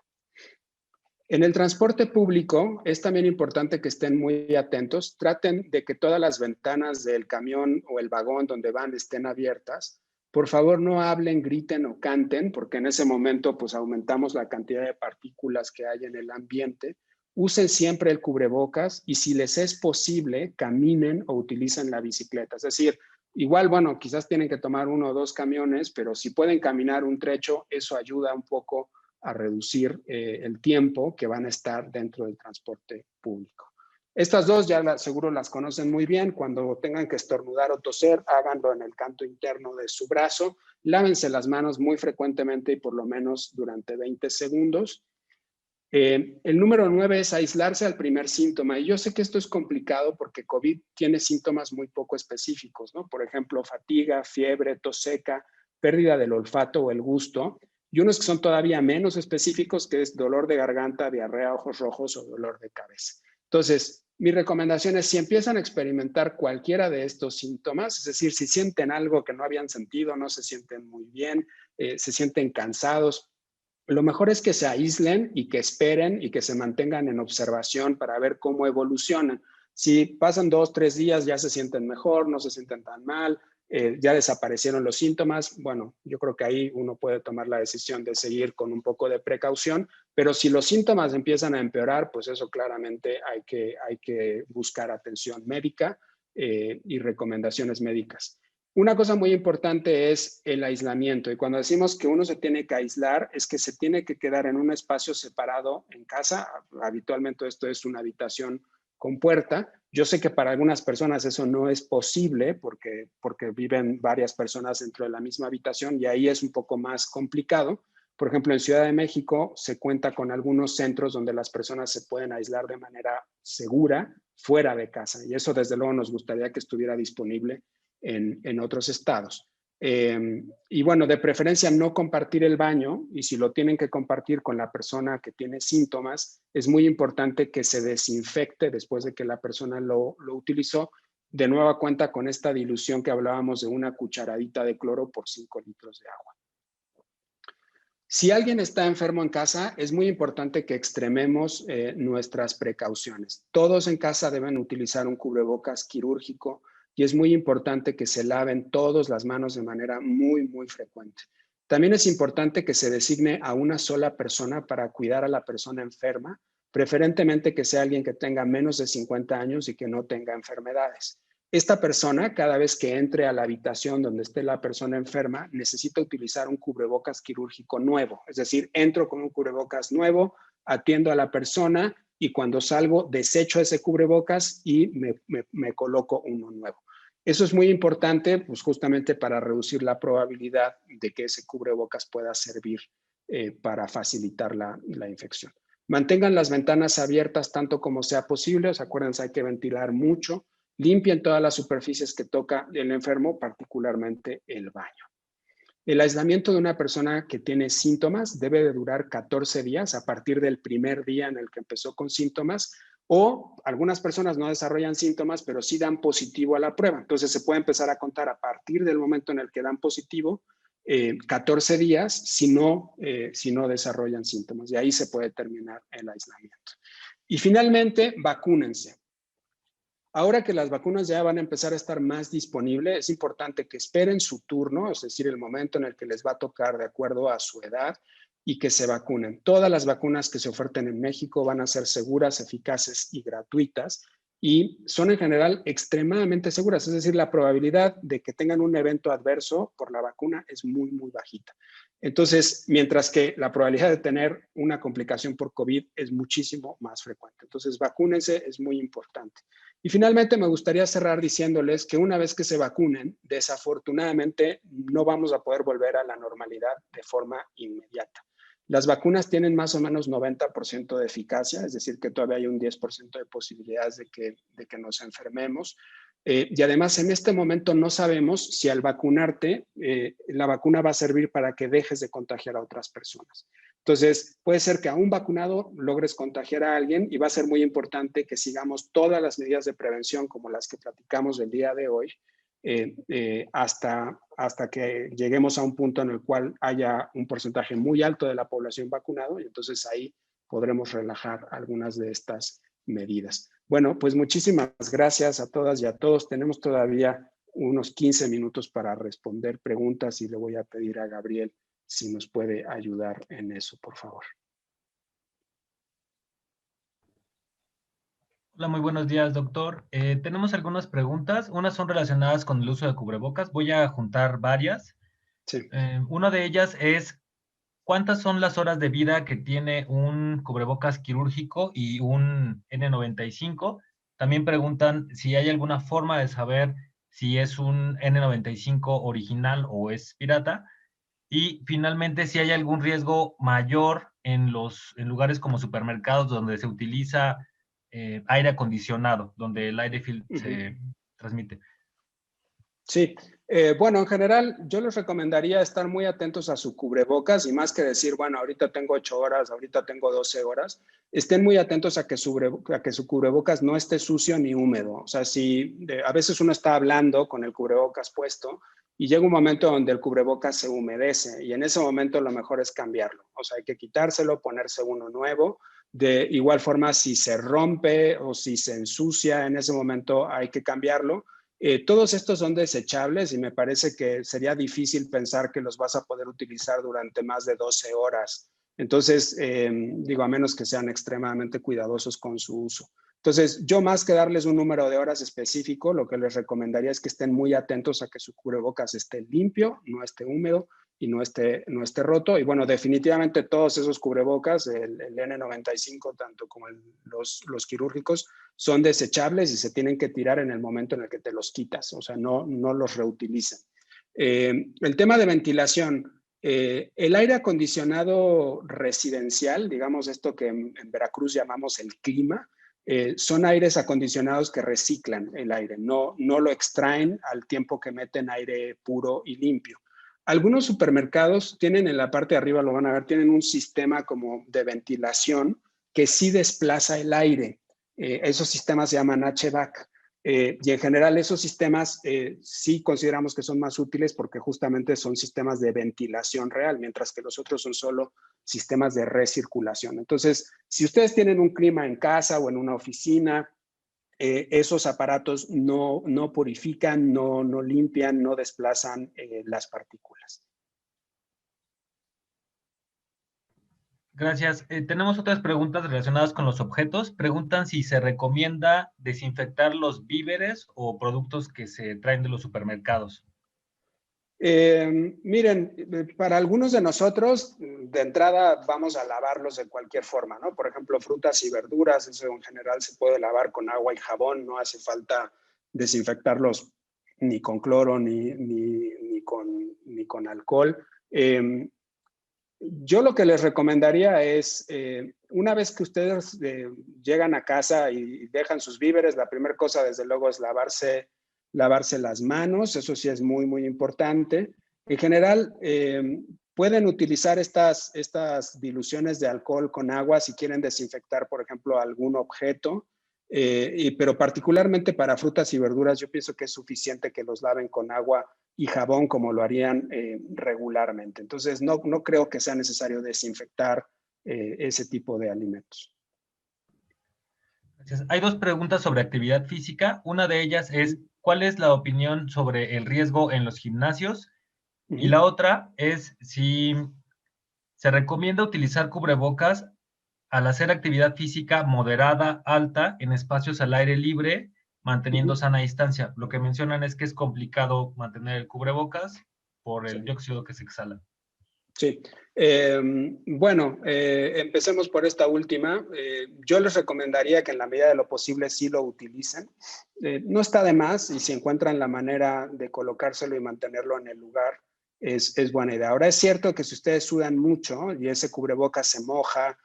En el transporte público es también importante que estén muy atentos. Traten de que todas las ventanas del camión o el vagón donde van estén abiertas. Por favor, no hablen, griten o canten, porque en ese momento pues aumentamos la cantidad de partículas que hay en el ambiente. Usen siempre el cubrebocas y si les es posible, caminen o utilicen la bicicleta. Es decir, igual, bueno, quizás tienen que tomar 1 o 2 camiones, pero si pueden caminar un trecho, eso ayuda un poco a reducir el tiempo que van a estar dentro del transporte público. Estas 2 ya seguro las conocen muy bien. Cuando tengan que estornudar o toser, háganlo en el canto interno de su brazo. Lávense las manos muy frecuentemente y por lo menos durante 20 segundos. El número 9 es aislarse al primer síntoma. Y yo sé que esto es complicado porque COVID tiene síntomas muy poco específicos, ¿no? Por ejemplo, fatiga, fiebre, tos seca, pérdida del olfato o el gusto. Y unos que son todavía menos específicos, que es dolor de garganta, diarrea, ojos rojos o dolor de cabeza. Entonces, mi recomendación es si empiezan a experimentar cualquiera de estos síntomas, es decir, si sienten algo que no habían sentido, no se sienten muy bien, se sienten cansados, lo mejor es que se aíslen y que esperen y que se mantengan en observación para ver cómo evolucionan. Si pasan 2, 3 días, ya se sienten mejor, no se sienten tan mal, ya desaparecieron los síntomas, bueno, yo creo que ahí uno puede tomar la decisión de seguir con un poco de precaución, pero si los síntomas empiezan a empeorar, pues eso claramente hay que buscar atención médica y recomendaciones médicas. Una cosa muy importante es el aislamiento, y cuando decimos que uno se tiene que aislar, es que se tiene que quedar en un espacio separado en casa. Habitualmente esto es una habitación con puerta. Yo sé que para algunas personas eso no es posible porque viven varias personas dentro de la misma habitación y ahí es un poco más complicado. Por ejemplo, en Ciudad de México se cuenta con algunos centros donde las personas se pueden aislar de manera segura fuera de casa, y eso desde luego nos gustaría que estuviera disponible en otros estados. Y bueno, de preferencia no compartir el baño, y si lo tienen que compartir con la persona que tiene síntomas, es muy importante que se desinfecte después de que la persona lo utilizó. De nueva cuenta con esta dilución que hablábamos de una cucharadita de cloro por 5 litros de agua. Si alguien está enfermo en casa, es muy importante que extrememos nuestras precauciones. Todos en casa deben utilizar un cubrebocas quirúrgico y es muy importante que se laven todas las manos de manera muy, muy frecuente. También es importante que se designe a una sola persona para cuidar a la persona enferma, preferentemente que sea alguien que tenga menos de 50 años y que no tenga enfermedades. Esta persona, cada vez que entre a la habitación donde esté la persona enferma, necesita utilizar un cubrebocas quirúrgico nuevo. Es decir, entro con un cubrebocas nuevo, atiendo a la persona y cuando salgo desecho ese cubrebocas y me coloco uno nuevo. Eso es muy importante, pues justamente para reducir la probabilidad de que ese cubrebocas pueda servir para facilitar la infección. Mantengan las ventanas abiertas tanto como sea posible. Acuérdense, hay que ventilar mucho. Limpien todas las superficies que toca el enfermo, particularmente el baño. El aislamiento de una persona que tiene síntomas debe de durar 14 días a partir del primer día en el que empezó con síntomas, o algunas personas no desarrollan síntomas, pero sí dan positivo a la prueba. Entonces se puede empezar a contar a partir del momento en el que dan positivo, 14 días si no desarrollan síntomas, y ahí se puede terminar el aislamiento. Y finalmente, vacúnense. Ahora que las vacunas ya van a empezar a estar más disponibles, es importante que esperen su turno, es decir, el momento en el que les va a tocar de acuerdo a su edad, y que se vacunen. Todas las vacunas que se oferten en México van a ser seguras, eficaces y gratuitas, y son en general extremadamente seguras. Es decir, la probabilidad de que tengan un evento adverso por la vacuna es muy, muy bajita. Entonces, mientras que la probabilidad de tener una complicación por COVID es muchísimo más frecuente. Entonces, vacúnense, es muy importante. Y finalmente me gustaría cerrar diciéndoles que una vez que se vacunen, desafortunadamente no vamos a poder volver a la normalidad de forma inmediata. Las vacunas tienen más o menos 90% de eficacia, es decir, que todavía hay un 10% de posibilidades de que nos enfermemos. Y además, en este momento no sabemos si al vacunarte, la vacuna va a servir para que dejes de contagiar a otras personas. Entonces, puede ser que a un vacunado logres contagiar a alguien, y va a ser muy importante que sigamos todas las medidas de prevención como las que platicamos el día de hoy, hasta que lleguemos a un punto en el cual haya un porcentaje muy alto de la población vacunado, y entonces ahí podremos relajar algunas de estas medidas. Bueno, pues muchísimas gracias a todas y a todos. Tenemos todavía unos 15 minutos para responder preguntas y le voy a pedir a Gabriel si nos puede ayudar en eso, por favor. Hola, muy buenos días, doctor. Tenemos algunas preguntas. Unas son relacionadas con el uso de cubrebocas. Voy a juntar varias. Sí. Una de ellas es, ¿cuántas son las horas de vida que tiene un cubrebocas quirúrgico y un N95? También preguntan si hay alguna forma de saber si es un N95 original o es pirata. Y finalmente, si hay algún riesgo mayor en lugares como supermercados donde se utiliza aire acondicionado, donde el aire se transmite. Sí, bueno, en general yo les recomendaría estar muy atentos a su cubrebocas, y más que decir, bueno, ahorita tengo 8 horas, ahorita tengo 12 horas, estén muy atentos a que su cubrebocas no esté sucio ni húmedo. O sea, si a veces uno está hablando con el cubrebocas puesto y llega un momento donde el cubrebocas se humedece y en ese momento lo mejor es cambiarlo. O sea, hay que quitárselo, ponerse uno nuevo. De igual forma, si se rompe o si se ensucia, en ese momento hay que cambiarlo. Todos estos son desechables y me parece que sería difícil pensar que los vas a poder utilizar durante más de 12 horas. Entonces, digo, a menos que sean extremadamente cuidadosos con su uso. Entonces, yo más que darles un número de horas específico, lo que les recomendaría es que estén muy atentos a que su cubrebocas esté limpio, no esté húmedo y no esté roto. Y bueno, definitivamente todos esos cubrebocas, el N95, tanto como los quirúrgicos, son desechables y se tienen que tirar en el momento en el que te los quitas, o sea, no los reutilizan. El tema de ventilación, el aire acondicionado residencial, digamos esto que en Veracruz llamamos el clima, son aires acondicionados que reciclan el aire, no lo extraen al tiempo que meten aire puro y limpio. Algunos supermercados tienen en la parte de arriba, lo van a ver, tienen un sistema como de ventilación que sí desplaza el aire. Esos sistemas se llaman HVAC. Y en general esos sistemas sí consideramos que son más útiles porque justamente son sistemas de ventilación real, mientras que los otros son solo sistemas de recirculación. Entonces, si ustedes tienen un clima en casa o en una oficina, esos aparatos no purifican, no limpian, no desplazan las partículas. Gracias. Tenemos otras preguntas relacionadas con los objetos. Preguntan si se recomienda desinfectar los víveres o productos que se traen de los supermercados. Miren, para algunos de nosotros, de entrada vamos a lavarlos de cualquier forma, ¿no? Por ejemplo, frutas y verduras, eso en general se puede lavar con agua y jabón, no hace falta desinfectarlos ni con cloro ni con alcohol. Yo lo que les recomendaría es, una vez que ustedes llegan a casa y dejan sus víveres, la primera cosa desde luego es lavarse las manos, eso sí es muy, muy importante. En general, pueden utilizar estas diluciones de alcohol con agua si quieren desinfectar, por ejemplo, algún objeto, pero particularmente para frutas y verduras, yo pienso que es suficiente que los laven con agua y jabón como lo harían regularmente. Entonces, no creo que sea necesario desinfectar ese tipo de alimentos. Gracias. Hay dos preguntas sobre actividad física. Una de ellas es, ¿cuál es la opinión sobre el riesgo en los gimnasios? Y la otra es si se recomienda utilizar cubrebocas al hacer actividad física moderada, alta, en espacios al aire libre, manteniendo sana distancia. Lo que mencionan es que es complicado mantener el cubrebocas por el dióxido que se exhala. Sí. Bueno, empecemos por esta última. Yo les recomendaría que en la medida de lo posible sí lo utilicen. No está de más y si encuentran la manera de colocárselo y mantenerlo en el lugar, es buena idea. Ahora es cierto que si ustedes sudan mucho y ese cubrebocas se moja,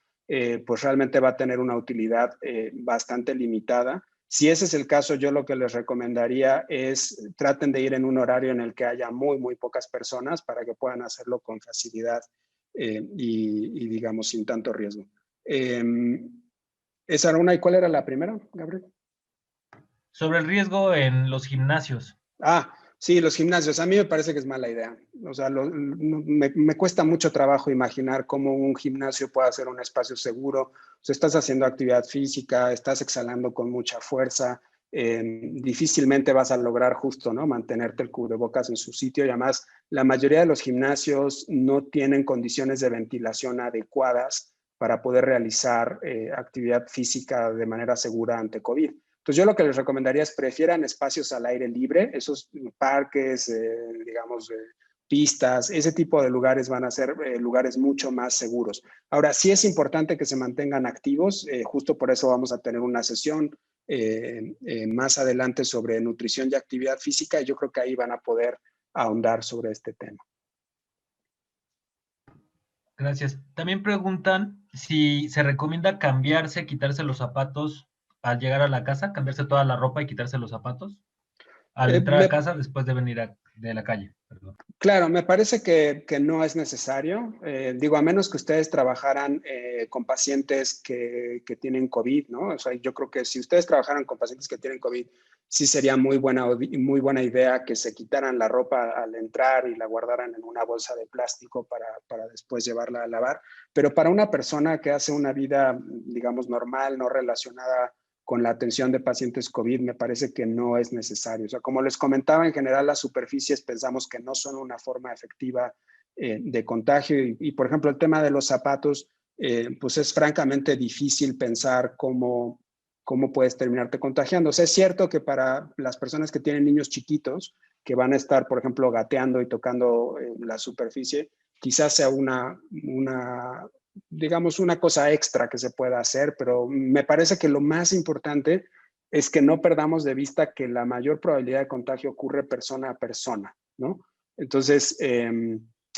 pues realmente va a tener una utilidad bastante limitada. Si ese es el caso, yo lo que les recomendaría es traten de ir en un horario en el que haya muy, muy pocas personas para que puedan hacerlo con facilidad y digamos, sin tanto riesgo. Esa era una. ¿Y cuál era la primera, Gabriel? Sobre el riesgo en los gimnasios. Sí, los gimnasios. A mí me parece que es mala idea. O sea, me cuesta mucho trabajo imaginar cómo un gimnasio puede ser un espacio seguro. O sea, estás haciendo actividad física, estás exhalando con mucha fuerza. Difícilmente vas a lograr justo, ¿no? Mantenerte el cubrebocas en su sitio. Y además, la mayoría de los gimnasios no tienen condiciones de ventilación adecuadas para poder realizar actividad física de manera segura ante COVID. Entonces, yo lo que les recomendaría es prefieran espacios al aire libre, esos parques, digamos, pistas, ese tipo de lugares van a ser lugares mucho más seguros. Ahora, sí es importante que se mantengan activos, justo por eso vamos a tener una sesión más adelante sobre nutrición y actividad física y yo creo que ahí van a poder ahondar sobre este tema. Gracias. También preguntan si se recomienda cambiarse, quitarse los zapatos al llegar a la casa, cambiarse toda la ropa y quitarse los zapatos al entrar a casa después de venir de la calle, perdón. Claro, me parece que no es necesario. Digo, a menos que ustedes trabajaran con pacientes que tienen COVID, ¿no? O sea, yo creo que si ustedes trabajaran con pacientes que tienen COVID, sí sería muy buena idea que se quitaran la ropa al entrar y la guardaran en una bolsa de plástico para después llevarla a lavar. Pero para una persona que hace una vida, digamos, normal, no relacionada con la atención de pacientes COVID, me parece que no es necesario. O sea, como les comentaba, en general las superficies pensamos que no son una forma efectiva de contagio y, por ejemplo, el tema de los zapatos, pues es francamente difícil pensar cómo puedes terminarte contagiando. O sea, es cierto que para las personas que tienen niños chiquitos, que van a estar, por ejemplo, gateando y tocando la superficie, quizás sea digamos, una cosa extra que se pueda hacer, pero me parece que lo más importante es que no perdamos de vista que la mayor probabilidad de contagio ocurre persona a persona, ¿no? Entonces,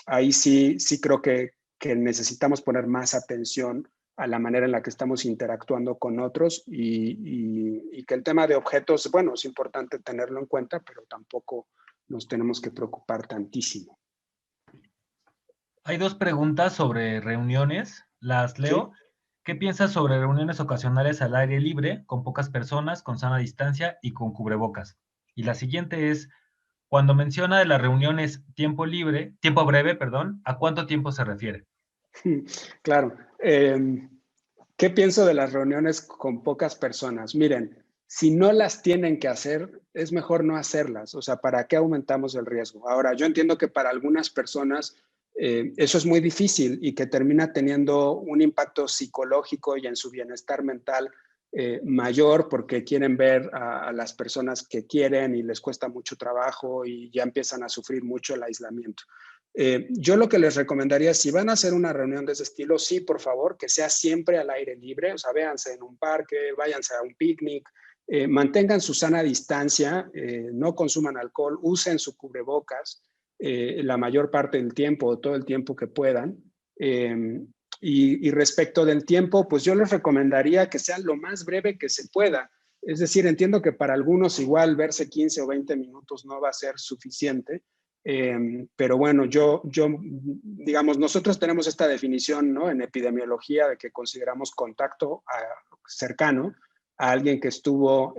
ahí sí creo que necesitamos poner más atención a la manera en la que estamos interactuando con otros y que el tema de objetos, bueno, es importante tenerlo en cuenta, pero tampoco nos tenemos que preocupar tantísimo. Hay dos preguntas sobre reuniones, las ¿Sí? leo. ¿Qué piensas sobre reuniones ocasionales al aire libre, con pocas personas, con sana distancia y con cubrebocas? Y la siguiente es, cuando menciona de las reuniones tiempo breve, perdón, ¿a cuánto tiempo se refiere? Claro. ¿Qué pienso de las reuniones con pocas personas? Miren, si no las tienen que hacer, es mejor no hacerlas. O sea, ¿para qué aumentamos el riesgo? Ahora, yo entiendo que para algunas personas eso es muy difícil y que termina teniendo un impacto psicológico y en su bienestar mental mayor porque quieren ver a las personas que quieren y les cuesta mucho trabajo y ya empiezan a sufrir mucho el aislamiento. Yo lo que les recomendaría, si van a hacer una reunión de ese estilo, sí, por favor, que sea siempre al aire libre, o sea, véanse en un parque, váyanse a un picnic, mantengan su sana distancia, no consuman alcohol, usen su cubrebocas la mayor parte del tiempo o todo el tiempo que puedan. Y respecto del tiempo, pues yo les recomendaría que sea lo más breve que se pueda. Es decir, entiendo que para algunos igual verse 15 o 20 minutos no va a ser suficiente, pero bueno, digamos, nosotros tenemos esta definición, ¿no? En epidemiología de que consideramos contacto cercano a alguien que estuvo,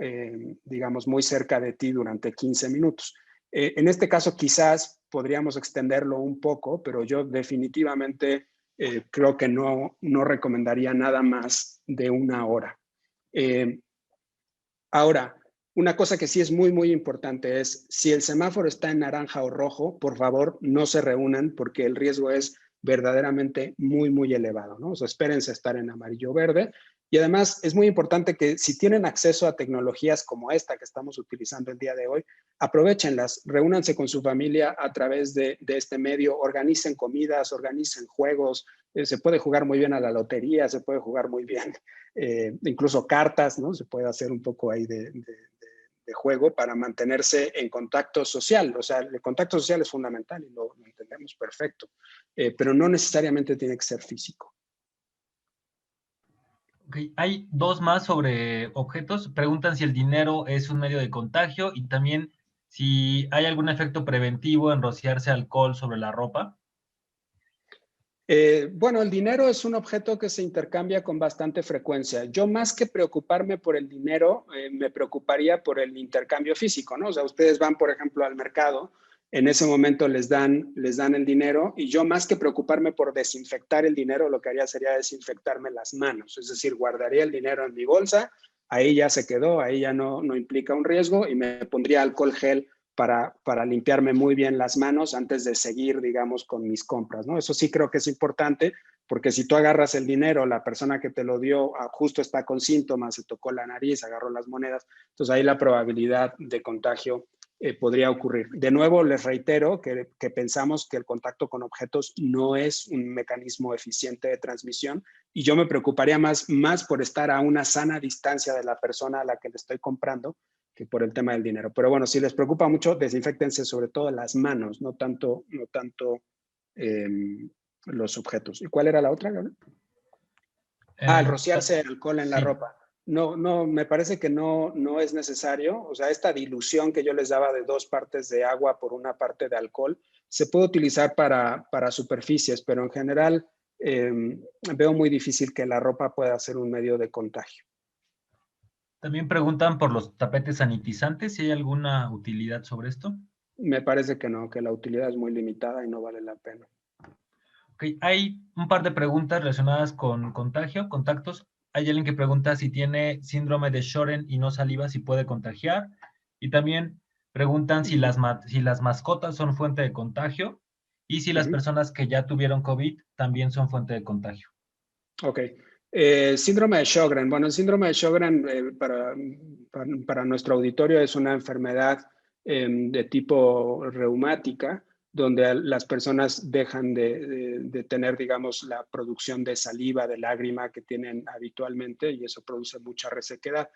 digamos, muy cerca de ti durante 15 minutos. En este caso quizás podríamos extenderlo un poco, pero yo definitivamente creo que no recomendaría nada más de una hora. Ahora, una cosa que sí es muy importante es, si el semáforo está en naranja o rojo, por favor, no se reúnan porque el riesgo es verdaderamente muy elevado, ¿no? O sea, espérense a estar en amarillo o verde. Y además, es muy importante que si tienen acceso a tecnologías como esta que estamos utilizando el día de hoy, aprovéchenlas, reúnanse con su familia a través de este medio, organicen comidas, organicen juegos, se puede jugar muy bien a la lotería, se puede jugar muy bien incluso cartas, ¿no? Se puede hacer un poco ahí de juego para mantenerse en contacto social. O sea, el contacto social es fundamental y lo entendemos perfecto, pero no necesariamente tiene que ser físico. Okay. Hay dos más sobre objetos. Preguntan si el dinero es un medio de contagio y también si hay algún efecto preventivo en rociarse alcohol sobre la ropa. Bueno, el dinero es un objeto que se intercambia con bastante frecuencia. Yo más que preocuparme por el dinero, me preocuparía por el intercambio físico, ¿no? O sea, ustedes van, por ejemplo, al mercado, en ese momento les dan el dinero y yo más que preocuparme por desinfectar el dinero, lo que haría sería desinfectarme las manos. Es decir, guardaría el dinero en mi bolsa, ahí ya se quedó, ahí ya no implica un riesgo y me pondría alcohol gel para limpiarme muy bien las manos antes de seguir, digamos, con mis compras, ¿no? Eso sí creo que es importante, porque si tú agarras el dinero, la persona que te lo dio justo está con síntomas, se tocó la nariz, agarró las monedas, entonces ahí la probabilidad de contagio podría ocurrir. De nuevo, les reitero que pensamos que el contacto con objetos no es un mecanismo eficiente de transmisión y yo me preocuparía más por estar a una sana distancia de la persona a la que le estoy comprando que por el tema del dinero. Pero bueno, si les preocupa mucho, desinféctense sobre todo las manos, no tanto eh, los objetos. ¿Y cuál era la otra, Gabriel? El rociarse alcohol en la Sí. ropa. No, me parece que no es necesario. O sea, esta dilución que yo les daba de 2 partes de agua por 1 parte de alcohol, se puede utilizar para superficies, pero en general veo muy difícil que la ropa pueda ser un medio de contagio. También preguntan por los tapetes sanitizantes, si hay alguna utilidad sobre esto. Me parece que no, que la utilidad es muy limitada y no vale la pena. Ok, hay un par de preguntas relacionadas con contagio, contactos. Hay alguien que pregunta si tiene síndrome de Sjögren y no saliva, si puede contagiar. Y también preguntan si si las mascotas son fuente de contagio y si las personas que ya tuvieron COVID también son fuente de contagio. Ok. Síndrome de Sjögren. Bueno, el síndrome de Sjögren para nuestro auditorio es una enfermedad de tipo reumática, donde las personas dejan de tener, digamos, la producción de saliva, de lágrima que tienen habitualmente, y eso produce mucha resequedad.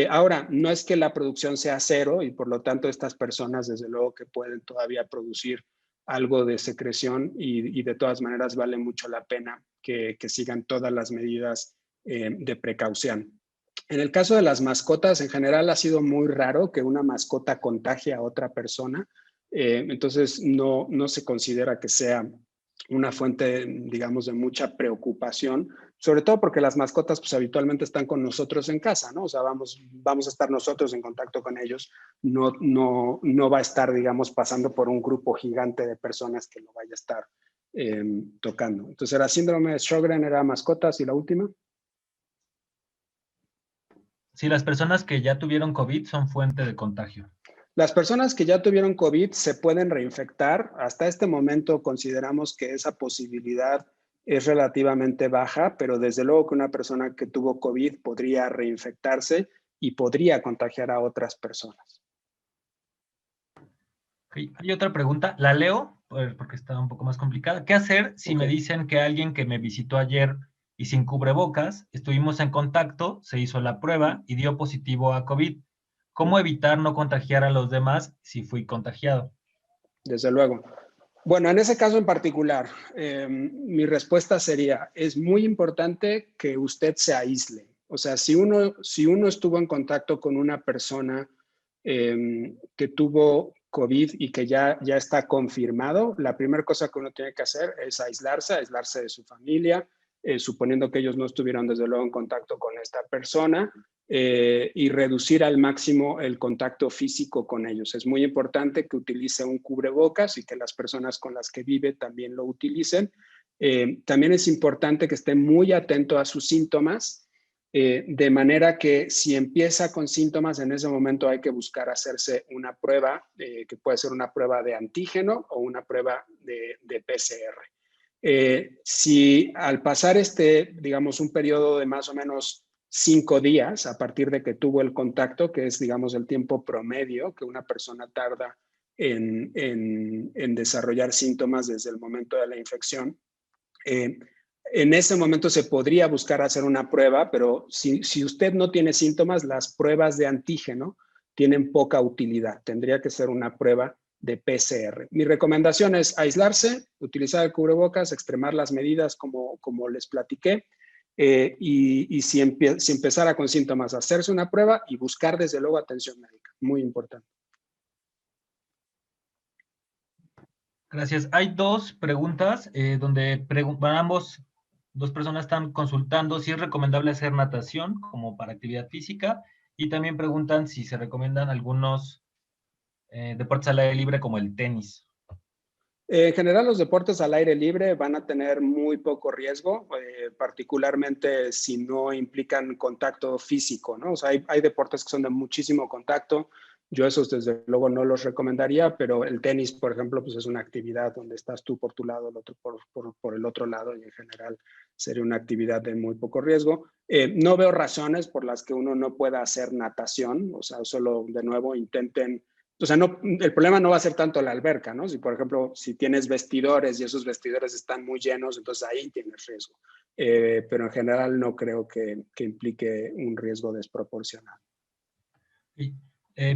Ahora, no es que la producción sea cero, y por lo tanto estas personas, desde luego que pueden todavía producir algo de secreción, y de todas maneras vale mucho la pena que sigan todas las medidas de precaución. En el caso de las mascotas, en general ha sido muy raro que una mascota contagie a otra persona. Entonces, no se considera que sea una fuente, digamos, de mucha preocupación, sobre todo porque las mascotas pues habitualmente están con nosotros en casa, ¿no? O sea, vamos a estar nosotros en contacto con ellos, no va a estar, digamos, pasando por un grupo gigante de personas que lo vaya a estar tocando. Entonces, era síndrome de Sjögren, era mascotas, y la última. Si las personas que ya tuvieron COVID son fuente de contagio. Las personas que ya tuvieron COVID se pueden reinfectar. Hasta este momento consideramos que esa posibilidad es relativamente baja, pero desde luego que una persona que tuvo COVID podría reinfectarse y podría contagiar a otras personas. Okay. Hay otra pregunta, la leo porque está un poco más complicada. ¿Qué hacer si me dicen que alguien que me visitó ayer y sin cubrebocas, estuvimos en contacto, se hizo la prueba y dio positivo a COVID? ¿Cómo evitar no contagiar a los demás si fui contagiado? Desde luego. Bueno, en ese caso en particular, mi respuesta sería, es muy importante que usted se aísle. O sea, si uno estuvo en contacto con una persona que tuvo COVID y que ya está confirmado, la primera cosa que uno tiene que hacer es aislarse de su familia, suponiendo que ellos no estuvieron desde luego en contacto con esta persona, y reducir al máximo el contacto físico con ellos. Es muy importante que utilice un cubrebocas y que las personas con las que vive también lo utilicen. También es importante que esté muy atento a sus síntomas, de manera que si empieza con síntomas, en ese momento hay que buscar hacerse una prueba, que puede ser una prueba de antígeno o una prueba de PCR. Si al pasar digamos, un periodo de más o menos 5 días a partir de que tuvo el contacto, que es, digamos, el tiempo promedio que una persona tarda en desarrollar síntomas desde el momento de la infección, en ese momento se podría buscar hacer una prueba, pero si usted no tiene síntomas, las pruebas de antígeno tienen poca utilidad. Tendría que ser una prueba de PCR. Mi recomendación es aislarse, utilizar el cubrebocas, extremar las medidas como les platiqué, y si empezara con síntomas, hacerse una prueba y buscar desde luego atención médica. Muy importante. Gracias. Hay dos preguntas donde dos personas están consultando si es recomendable hacer natación como para actividad física y también preguntan si se recomiendan algunos deportes al aire libre como el tenis. En general, los deportes al aire libre van a tener muy poco riesgo, particularmente si no implican contacto físico, ¿no? O sea, hay deportes que son de muchísimo contacto. Yo esos desde luego no los recomendaría, pero el tenis, por ejemplo, pues es una actividad donde estás tú por tu lado, el otro por el otro lado, y en general sería una actividad de muy poco riesgo. No veo razones por las que uno no pueda hacer natación, o sea, solo de nuevo intenten. O sea, el problema no va a ser tanto la alberca, ¿no? Si, por ejemplo, si tienes vestidores y esos vestidores están muy llenos, entonces ahí tienes riesgo. Pero en general no creo que implique un riesgo desproporcionado. Sí.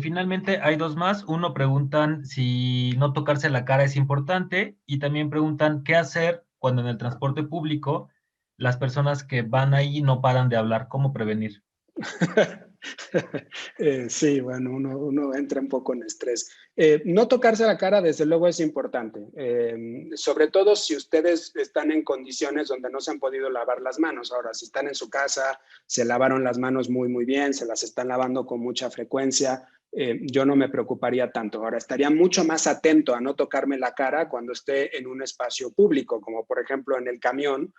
Finalmente, hay dos más. Uno preguntan si no tocarse la cara es importante y también preguntan qué hacer cuando en el transporte público las personas que van ahí no paran de hablar, cómo prevenir. Sí, bueno, uno entra un poco en estrés. No tocarse la cara, desde luego, es importante. Sobre todo si ustedes están en condiciones donde no se han podido lavar las manos. Ahora, si están en su casa, se lavaron las manos muy, muy bien, se las están lavando con mucha frecuencia, yo no me preocuparía tanto. Ahora, estaría mucho más atento a no tocarme la cara cuando esté en un espacio público, como por ejemplo en el camión,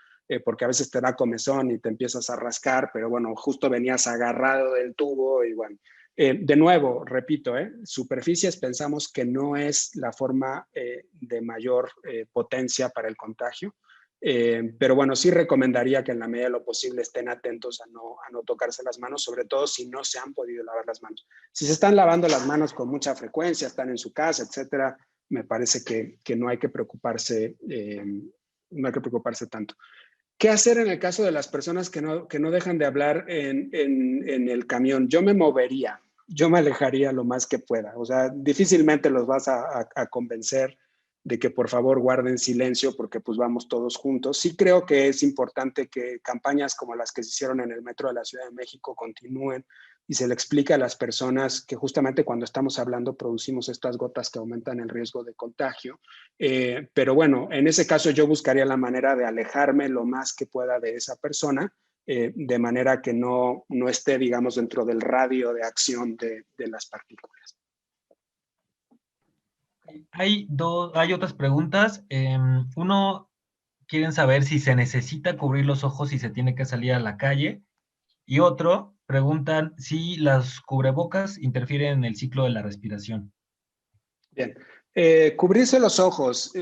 porque a veces te da comezón y te empiezas a rascar, pero bueno, justo venías agarrado del tubo y bueno. De nuevo, repito, superficies pensamos que no es la forma de mayor potencia para el contagio, pero bueno, sí recomendaría que en la medida de lo posible estén atentos a no tocarse las manos, sobre todo si no se han podido lavar las manos. Si se están lavando las manos con mucha frecuencia, están en su casa, etcétera, me parece que no hay que preocuparse, no hay que preocuparse tanto. ¿Qué hacer en el caso de las personas que no dejan de hablar en el camión? Yo me movería, yo me alejaría lo más que pueda. O sea, difícilmente los vas a convencer de que por favor guarden silencio porque pues vamos todos juntos. Sí creo que es importante que campañas como las que se hicieron en el metro de la Ciudad de México continúen y se le explica a las personas que justamente cuando estamos hablando producimos estas gotas que aumentan el riesgo de contagio. Pero bueno, en ese caso yo buscaría la manera de alejarme lo más que pueda de esa persona, de manera que no esté, digamos, dentro del radio de acción de las partículas. Hay otras preguntas. Uno, quieren saber si se necesita cubrir los ojos si se tiene que salir a la calle. Y otro, preguntan si las cubrebocas interfieren en el ciclo de la respiración. Bien. Cubrirse los ojos.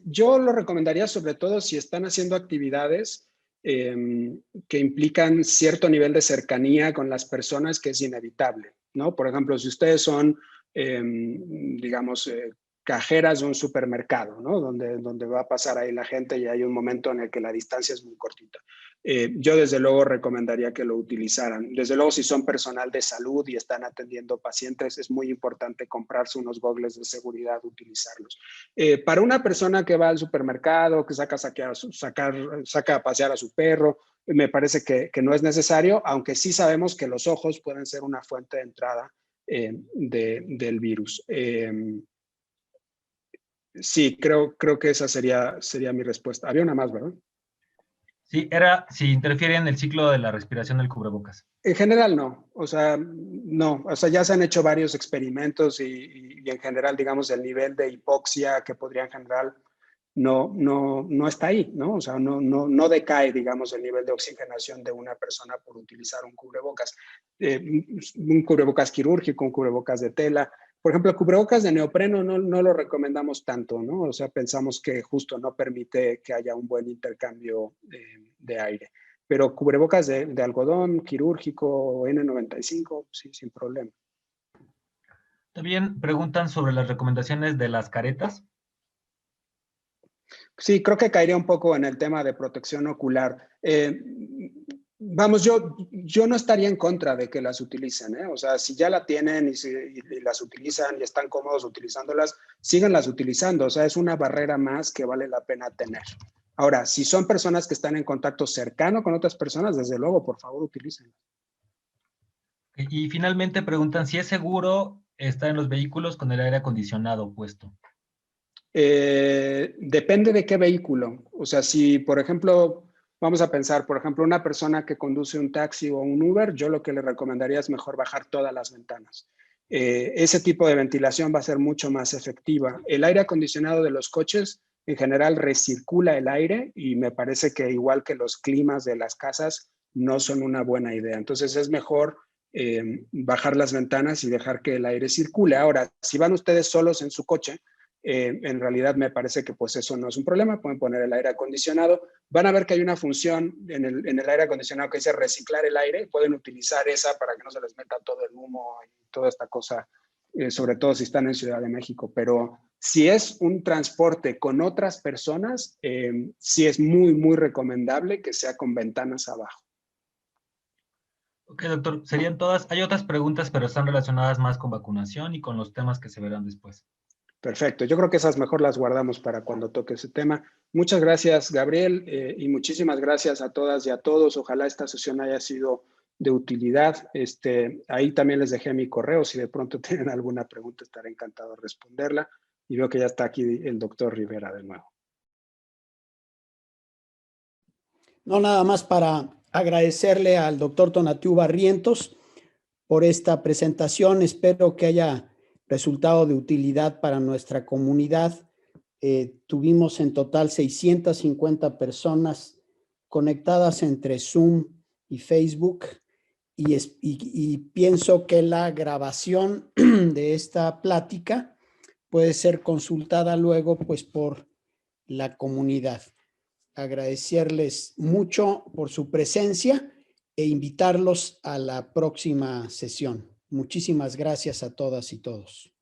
Yo lo recomendaría sobre todo si están haciendo actividades que implican cierto nivel de cercanía con las personas, que es inevitable, ¿no? Por ejemplo, si ustedes son, digamos, cajeras de un supermercado, ¿no? Donde va a pasar ahí la gente y hay un momento en el que la distancia es muy cortita. Yo desde luego recomendaría que lo utilizaran. Desde luego, si son personal de salud y están atendiendo pacientes, es muy importante comprarse unos gogles de seguridad, utilizarlos. Para una persona que va al supermercado, que saca a pasear a su perro, me parece que no es necesario, aunque sí sabemos que los ojos pueden ser una fuente de entrada del virus. Sí, creo que esa sería mi respuesta. Había una más, ¿verdad? Sí, era si interfiere en el ciclo de la respiración del cubrebocas. En general no, o sea, no, o sea, ya se han hecho varios experimentos y en general, digamos, el nivel de hipoxia que podrían generar no está ahí, ¿no? O sea, no decae, digamos, el nivel de oxigenación de una persona por utilizar un cubrebocas. Un cubrebocas quirúrgico, un cubrebocas de tela. Por ejemplo, el cubrebocas de neopreno no lo recomendamos tanto, ¿no? O sea, pensamos que justo no permite que haya un buen intercambio de aire. Pero cubrebocas de algodón, quirúrgico, N95, sí, sin problema. También preguntan sobre las recomendaciones de las caretas. Sí, creo que caería un poco en el tema de protección ocular. Vamos, yo no estaría en contra de que las utilicen, ¿eh? O sea, si ya la tienen y las utilizan y están cómodos utilizándolas, síganlas utilizando. O sea, es una barrera más que vale la pena tener. Ahora, si son personas que están en contacto cercano con otras personas, desde luego, por favor, utilicen. Y finalmente preguntan si es seguro estar en los vehículos con el aire acondicionado puesto. Depende de qué vehículo. O sea, si, por ejemplo, vamos a pensar, por ejemplo, una persona que conduce un taxi o un Uber, yo lo que le recomendaría es mejor bajar todas las ventanas. Ese tipo de ventilación va a ser mucho más efectiva. El aire acondicionado de los coches, en general, recircula el aire y me parece que igual que los climas de las casas, no son una buena idea. Entonces, es mejor bajar las ventanas y dejar que el aire circule. Ahora, si van ustedes solos en su coche, en realidad me parece que pues eso no es un problema, pueden poner el aire acondicionado, van a ver que hay una función en el aire acondicionado que dice reciclar el aire, pueden utilizar esa para que no se les meta todo el humo y toda esta cosa, sobre todo si están en Ciudad de México, pero si es un transporte con otras personas, sí es muy, muy recomendable que sea con ventanas abajo. Ok, doctor, serían todas. Hay otras preguntas, pero están relacionadas más con vacunación y con los temas que se verán después. Perfecto, yo creo que esas mejor las guardamos para cuando toque ese tema. Muchas gracias, Gabriel, y muchísimas gracias a todas y a todos. Ojalá esta sesión haya sido de utilidad. Ahí también les dejé mi correo. Si de pronto tienen alguna pregunta, estaré encantado de responderla. Y veo que ya está aquí el doctor Rivera de nuevo. No, nada más para agradecerle al doctor Tonatiuh Barrientos por esta presentación. Espero que haya resultado de utilidad para nuestra comunidad. Tuvimos en total 650 personas conectadas entre Zoom y Facebook y pienso que la grabación de esta plática puede ser consultada luego pues por la comunidad. Agradecerles mucho por su presencia e invitarlos a la próxima sesión. Muchísimas gracias a todas y todos.